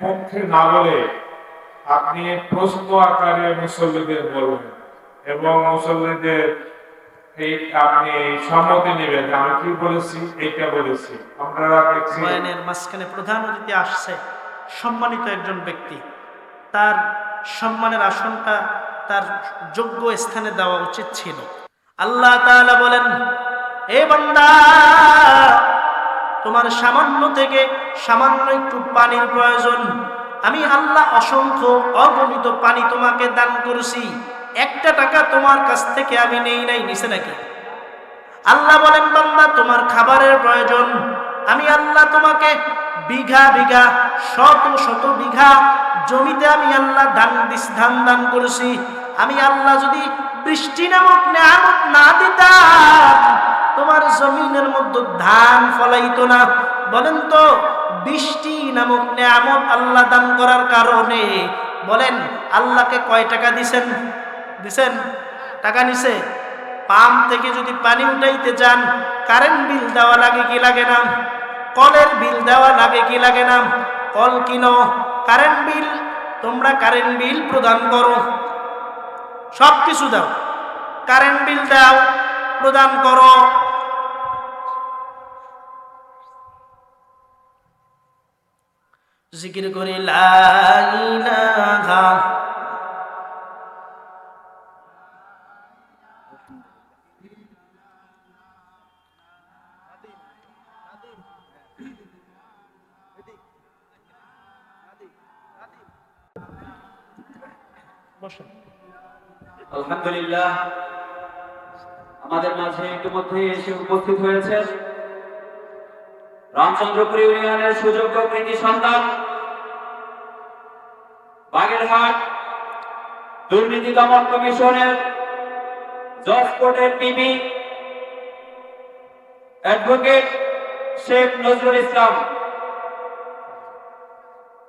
পক্ষে না বলে আপনি প্রশ্ন আকারে মুসল্লিদের বলবেন এবং মুসল্লিদের এই আপনি সম্মতি নেবেন আমি কি বলেছি এইটা বলেছি। আপনারা দেখছি বয়ানের মাঝখানে প্রধান অতিথি আসছে, সম্মানিত একজন ব্যক্তি, তার সম্মানের আসনটা তার যোগ্য স্থানে দেওয়া উচিত ছিল। আল্লাহ তাআলা বলেন, এ বান্দা, তোমার সামান্য থেকে সামান্য একটু পানির প্রয়োজন, আমি আল্লাহ অসংখ্য অগণিত পানি তোমাকে দান করেছি, একটা টাকা তোমার কাছ থেকে আমি নেই নাই। নিছে নাকি? আল্লাহ বলেন, বান্দা তোমার খাবারের প্রয়োজন, আমি আল্লাহ তোমাকে বিঘা বিঘা শত শত বিঘা জমিতে আমি আল্লাহ ধান দান করেছি। আমি আল্লাহ যদি বৃষ্টি নামক নিয়ামত না দিতাম তোমার জমিনের মধ্যে ধান ফলাইতো না। বলেন তো, বৃষ্টি নামক নিয়ামত আল্লাহ দান করার কারণে বলেন আল্লাহকে কয় টাকা দিছেন? টাকা নিছে? পাম্প থেকে যদি পানি উঠাইতে যান, কারেন্ট বিল দেওয়া লাগে কি লাগে না? কলের বিল দেওয়া লাগে কি লাগে না? কল কিনো, কারেন্ট বিল, তোমরা কারেন্ট বিল প্রদান করো, সব কিছু দাও, কারেন্ট বিল দাও, প্রদান করো। জিকির করি লা ইলাহা আলহামদুলিল্লাহ, আমাদের মাঝে ইতিমধ্যে এসে উপস্থিত হয়েছেন রামচন্দ্রপুর ইউনিয়নের সুযোগ্য কৃতি সন্তান, বাগেরহাট দুর্নীতি দমন কমিশনের জজ কোর্টের PB advocate Sheikh Nazrul Islam,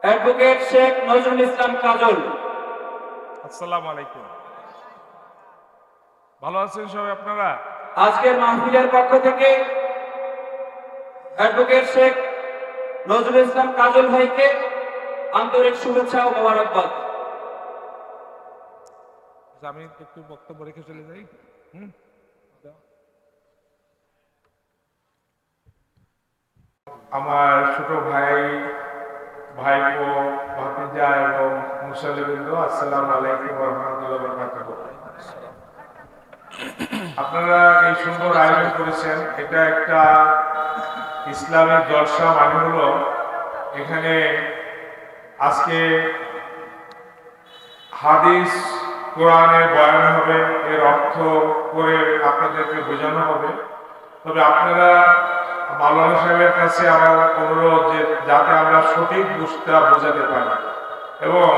advocate Sheikh Nazrul Islam কাজল। আসসালামু আলাইকুম, ভালো আছেন সবাই আপনারা? আজকের মাহফিলের পক্ষ থেকে অ্যাডভোকেট শেখ নজরুল ইসলাম কাজল ভাইকে আন্তরিক শুভেচ্ছা ও মোবারকবাদ। আমি একটু বক্তব্য রেখে চলে যাই। আমার ছোট ভাইপো, ভাতিজা এবং মুসল্লিবৃন্দ, আসসালামু আলাইকুম ওয়া রাহমাতুল্লাহি ওয়া বারাকাতুহু। আপনারা এই সুন্দর আয়োজন করেছেন, এটা একটা ইসলামিক জলসা, মানে হলো এখানে আজকে হাদিস কোরআনের বয়ান হবে, এর অর্থ করে আপনাদেরকে বোঝানো হবে। তবে আপনারা মাওলানা সাহেবের কাছে আমার অনুরোধ যে যাতে আমরা সঠিক বোঝাতে পারি এবং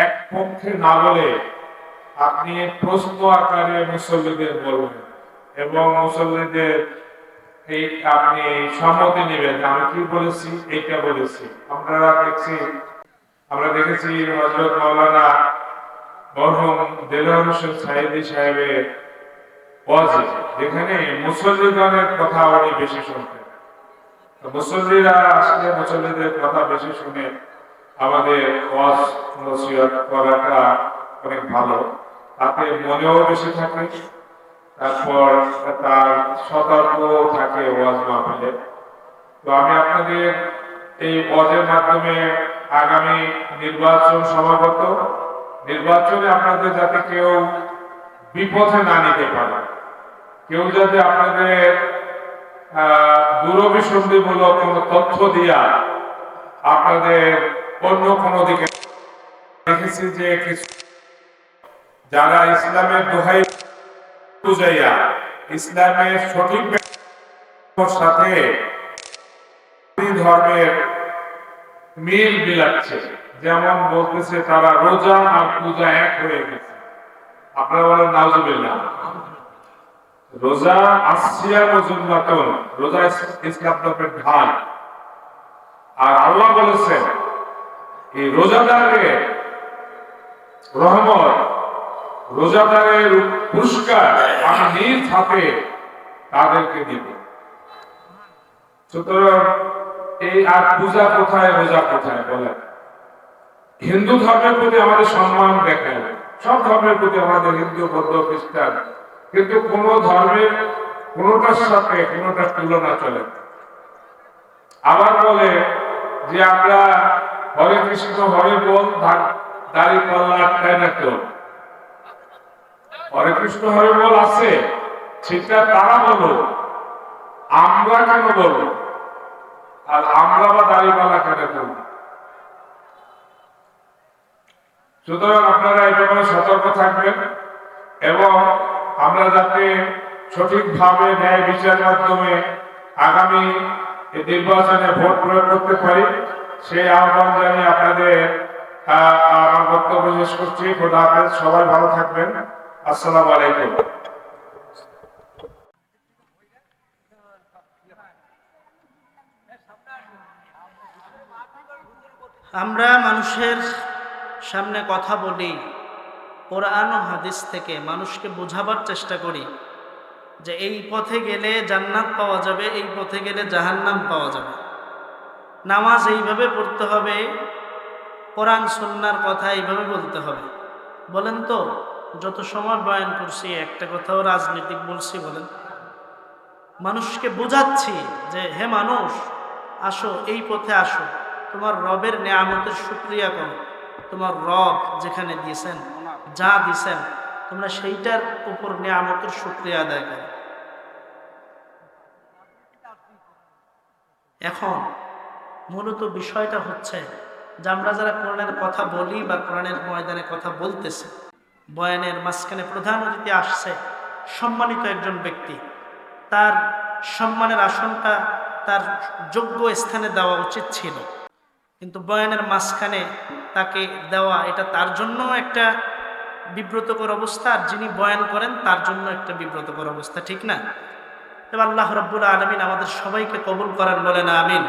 এক পক্ষে না বলে আপনি প্রশ্ন আকারে মুসল্লিদের বলবেন এবং মুসল্লিদের এই আপনি সম্মতি নেবেন আমি কি বলেছি এইটা বলেছি। আমরা দেখেছি হযরত মাওলানা মরহুম দেলোয়ার হোসেন সাইদি সাহেবের ওয়াজে, যেখানে মুসল্লিগণের কথা উনি বেশি শুনতেন। মুসল্লিরা আসলে মুসল্লিদের কথা বেশি শুনে আমাদের ওয়াজ নসিহত করাটা অনেক ভালো, তাতে মনেও বেশি থাকে, তারপর তার সতর্ক থাকে ওয়াজ মাহফিলে। তো আমি আপনাদের এই ওয়াজের মাধ্যমে আগামী নির্বাচন সমাগত, নির্বাচনে আপনাদের যাতে কেউ বিপথে না নিতে পারে, কেউ যাতে আপনাদের দূরভিসন্ধিমূলক কোনো তথ্য দিয়া আপনাদের অন্য কোনো দিকে, দেখেছি যে কিছু যারা ইসলামের দোহাই বুঝাইয়া ইসলামের সঠিক সাথে ধর্মের মিল বিলাচ্ছে, যেমন বলতেছে তারা রোজা আর পূজা এক হয়ে গেছে। আপনারা বলেন নাউজুবিল্লাহ। রোজা আসিয়াম জুন্নাতুন, রোজা ইসলাম ধর্মের ঢাল। আর আল্লাহ বলেছেন এই রোজাদারের রহমত, রোজাদারের পুরস্কার আমি নিজ হাতে তাদেরকে দিব। সুতরাং এই আর পূজা কোথায়, রোজা কোথায় বলেন? হিন্দু ধর্মের প্রতি আমাদের সম্মান দেখায়, সব ধর্মের প্রতি আমাদের, হিন্দু, বৌদ্ধ, খ্রিস্টান, কিন্তু কোন ধর্মের কোনটার সাথে কোনটার তুলনা চলে না। আবার বলে যে আমরা হরে কৃষ্ণ হরে বল, দাড়ি পাল্লা আটকায় না কেউ। হরে কৃষ্ণ হরে বল আছে, সেটা তারা বলো, আমরা কেন বলবো? আর আমরা বা দাড়ি পাল্লা কেন করবো? সুতরাং আপনারা এই ব্যাপারে সতর্ক থাকবেন এবং আমরা যাতে সঠিকভাবে ন্যায় বিচারের মাধ্যমে আগামী নির্বাচনে ভোট প্রয়োগ করতে পারি, সেই আহ্বান জানিয়ে আপনাদের আমার বক্তব্য শেষ করছি। খোদা হাফেজ, সবাই ভালো থাকবেন। আসসালামু আলাইকুম। আমরা মানুষের সামনে কথা বলি, কোরআন ও হাদিস থেকে মানুষকে বোঝাবার চেষ্টা করি যে এই পথে গেলে জান্নাত পাওয়া যাবে, এই পথে গেলে জাহান্নাম পাওয়া যাবে, নামাজ এইভাবে পড়তে হবে, কোরআন সুন্নাহর কথা এইভাবে বলতে হবে। বলেন তো, যত সময় বয়ান করছি একটা কথাও রাজনীতিক বলছি? বলেন। মানুষকে বোঝাচ্ছি যে হে মানুষ, আসো, এই পথে আসো, তোমার রবের নেয়ামতের শুকরিয়া করো, তোমার রব যেখানে দিয়েছেন, যা দিয়েছেন, তোমরা সেইটার উপর নেয়ামতের শুকরিয়া আদায় করো। এখন মূলত বিষয়টা হচ্ছে যে আমরা যারা কোরআনের কথা বলি বা কোরআনের ময়দানে কথা বলতেছি, বয়ানের মাঝখানে প্রধান অতিথি আসছে, সম্মানিত একজন ব্যক্তি, তার সম্মানের আসনটা তার যোগ্য স্থানে দেওয়া উচিত ছিল, কিন্তু বয়ানের মাঝখানে তাকে দেওয়া, এটা তার জন্য একটা বিব্রতকর অবস্থা, আর যিনি বয়ান করেন তার জন্য একটা বিব্রতকর অবস্থা, ঠিক না? তবে আল্লাহ রাব্বুল আলামিন আমাদের সবাইকে কবুল করেন, বলেন আমিন।